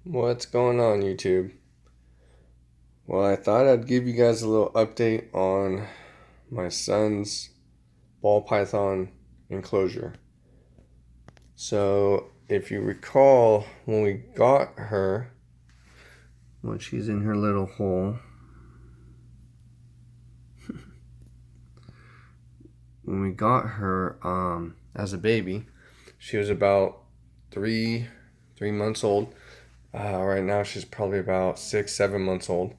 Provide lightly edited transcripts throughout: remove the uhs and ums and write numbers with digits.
What's going on, YouTube? Well, I thought I'd give you guys a little update on my son's ball python enclosure. So, if you recall, when we got her, when she's in her little hole, when we got her as a baby, she was about three months old. Right now, she's probably about 6, 7 months old.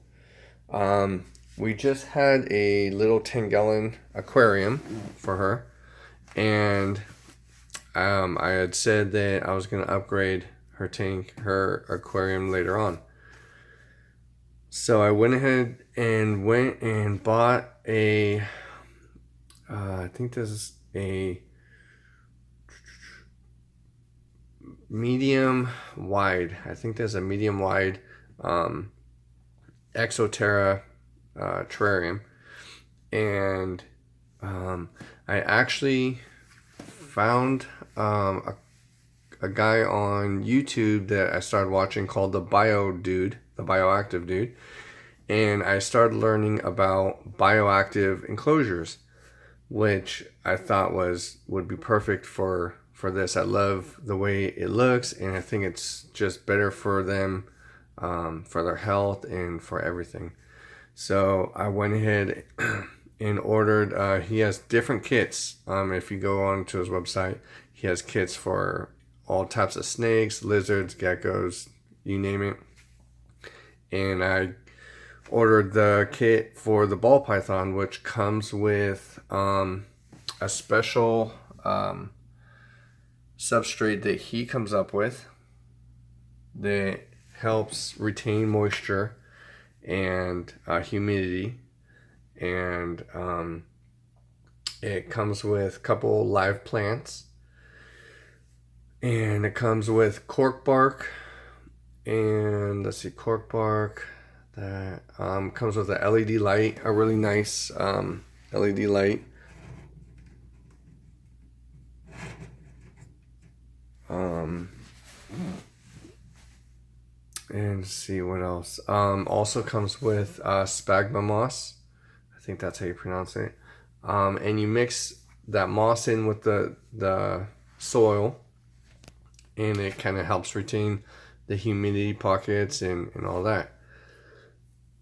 We just had a little 10-gallon aquarium for her, and I had said that I was going to upgrade her aquarium later on. So I went ahead and bought I think this is a medium wide. I think there's a medium wide Exoterra terrarium, and I actually found a guy on YouTube that I started watching called the Bioactive dude, and I started learning about bioactive enclosures, which I thought would be perfect for this. I love the way it looks, and I think it's just better for them, for their health and for everything. So I went ahead and ordered. He has different kits. If you go onto his website, he has kits for all types of snakes, lizards, geckos, you name it. And I ordered the kit for the ball python, which comes with a special substrate that he comes up with that helps retain moisture and humidity, and it comes with a couple live plants, and it comes with cork bark, and let's see, cork bark that comes with a LED light, a really nice LED light. And see what else. Also comes with sphagnum moss. I think that's how you pronounce it. And you mix that moss in with the soil, and it kind of helps retain the humidity pockets and all that.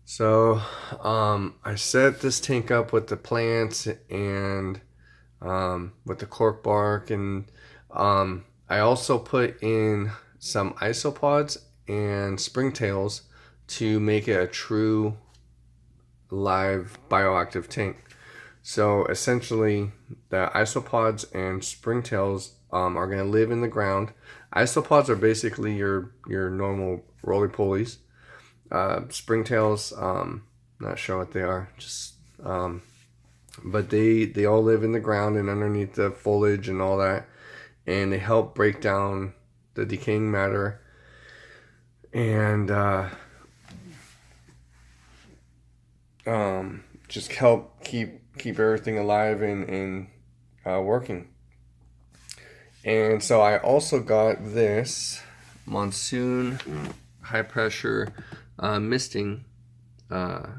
So I set this tank up with the plants and with the cork bark, and I also put in some isopods and springtails to make it a true live bioactive tank. So essentially, the isopods and springtails are going to live in the ground. Isopods are basically your normal roly-polies. Springtails, not sure what they are, just but they all live in the ground and underneath the foliage and all that, and they help break down the decaying matter, and just help keep everything alive and working. And so I also got this monsoon high pressure misting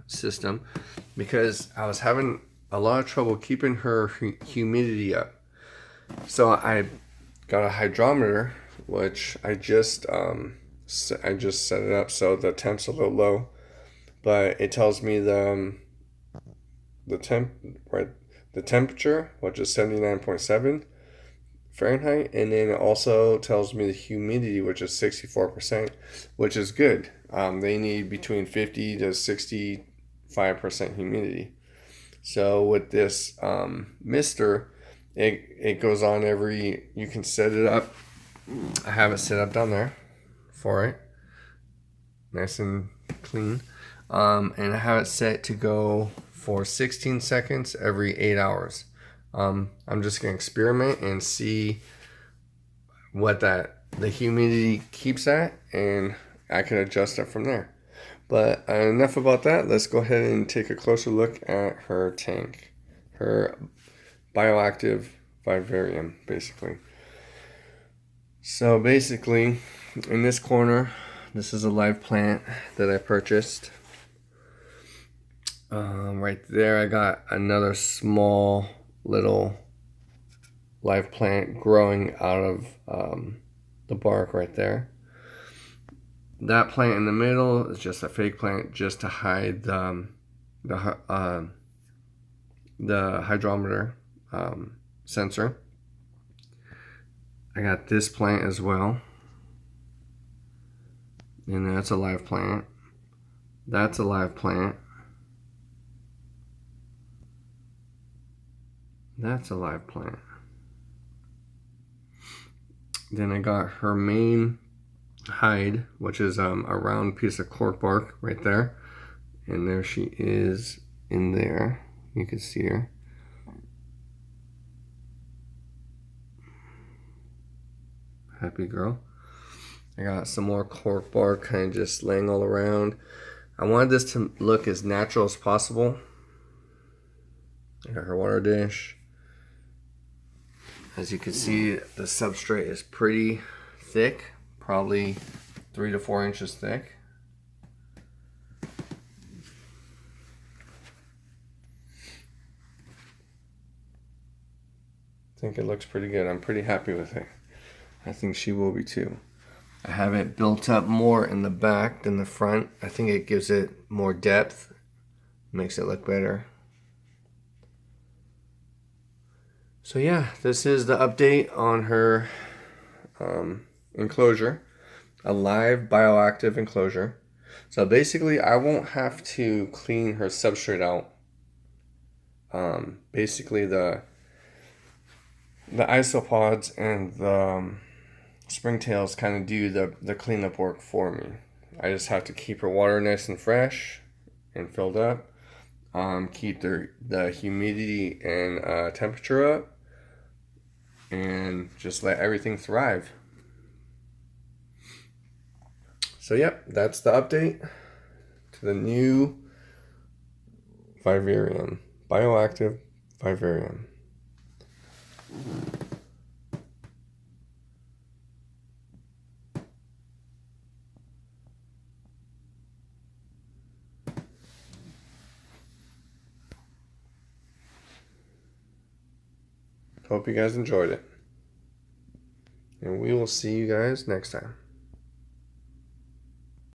system, because I was having a lot of trouble keeping her humidity up. So I got a hydrometer, which I just set it up so the temp's a little low, but it tells me the temperature, which is 79.7 Fahrenheit, and then it also tells me the humidity, which is 64%, which is good. They need between 50 to 65% humidity. So with this mister, it goes on you can set it up. I have it set up down there for it, nice and clean. And I have it set to go for 16 seconds every 8 hours. I'm just going to experiment and see what the humidity keeps at, and I can adjust it from there. But enough about that. Let's go ahead and take a closer look at her tank, her bioactive vivarium, basically. So basically, in this corner, This is a live plant that I purchased. Right there, I got another small little live plant growing out of the bark right there. That plant in the middle is just a fake plant, just to hide the hydrometer sensor. I got this plant as well, and that's a live plant. That's a live plant. That's a live plant. Then I got her main hide, which is a round piece of cork bark right there. And there she is in there. You can see her. Happy girl. I got some more cork bark kind of just laying all around. I wanted this to look as natural as possible. I got her water dish. As you can see, the substrate is pretty thick, probably 3 to 4 inches thick. I think it looks pretty good. I'm pretty happy with it. I think she will be too. I have it built up more in the back than the front. I think it gives it more depth, makes it look better. So yeah, this is the update on her enclosure, a live bioactive enclosure. So basically I won't have to clean her substrate out. Basically the isopods and the springtails kind of do the cleanup work for me. I just have to keep her water nice and fresh and filled up. Keep the humidity and temperature up, and just let everything thrive. So yep, that's the update to the new vivarium, bioactive vivarium. Hope you guys enjoyed it. And we will see you guys next time.